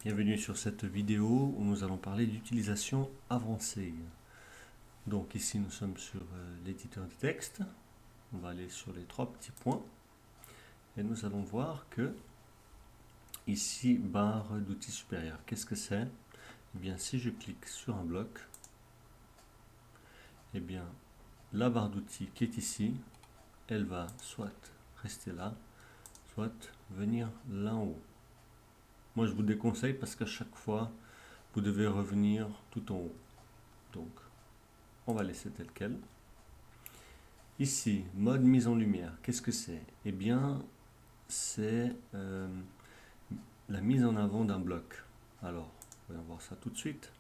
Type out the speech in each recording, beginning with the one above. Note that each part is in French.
Bienvenue sur cette vidéo où nous allons parler d'utilisation avancée. Donc ici nous sommes sur l'éditeur de texte. On va aller sur les trois petits points et nous allons voir que ici barre d'outils supérieurs. Qu'est-ce que c'est? Eh bien si je clique sur un bloc, eh bien la barre d'outils qui est ici, elle va soit rester là, soit venir là en haut. Moi je vous déconseille parce qu'à chaque fois vous devez revenir tout en haut. Donc on va laisser tel quel. Ici, mode mise en lumière, qu'est-ce que c'est? Eh bien, c'est la mise en avant d'un bloc. Alors, on va voir ça tout de suite.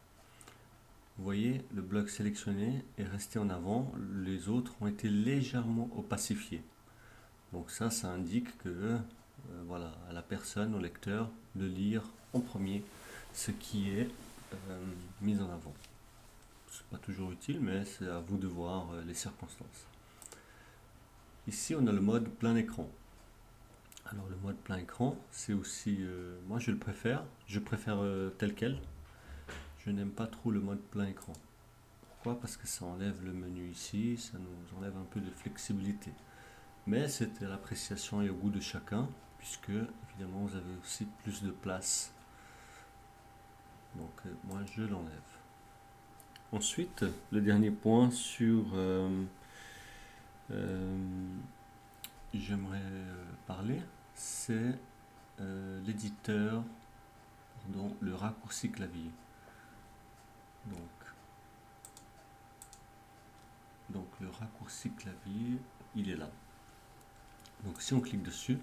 Vous voyez, le bloc sélectionné est resté en avant, les autres ont été légèrement opacifiés. Donc ça indique que voilà, à la personne, au lecteur, de lire en premier ce qui est mis en avant. C'est pas toujours utile, mais c'est à vous de voir les circonstances. Ici, on a le mode plein écran. Alors, le mode plein écran, c'est aussi, moi je le préfère. Je préfère tel quel. Je n'aime pas trop le mode plein écran. Pourquoi? Parce que ça enlève le menu ici, ça nous enlève un peu de flexibilité. Mais c'était l'appréciation et au goût de chacun, puisque évidemment vous avez aussi plus de place. Donc, moi je l'enlève. Ensuite, le dernier point sur j'aimerais parler, c'est l'éditeur, pardon, le raccourci clavier. Donc le raccourci clavier, il est là. Donc si on clique dessus,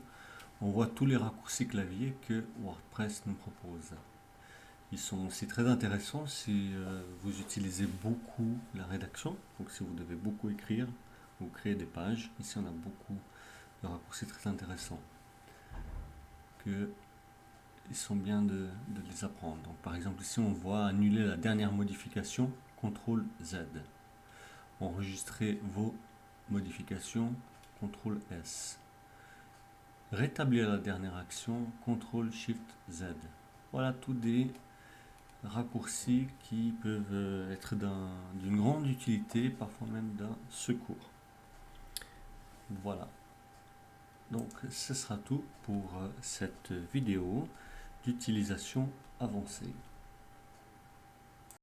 on voit tous les raccourcis clavier que WordPress nous propose. Ils sont aussi très intéressants si vous utilisez beaucoup la rédaction. Donc si vous devez beaucoup écrire, vous créez des pages. Ici on a beaucoup de raccourcis très intéressants que ils sont bien de les apprendre. Donc par exemple ici on voit annuler la dernière modification, CTRL Z. Enregistrer vos modifications, CTRL S. Rétablir la dernière action, CTRL SHIFT Z. Voilà tous des raccourcis qui peuvent être d'une grande utilité, parfois même d'un secours. Voilà. Donc ce sera tout pour cette vidéo d'utilisation avancée.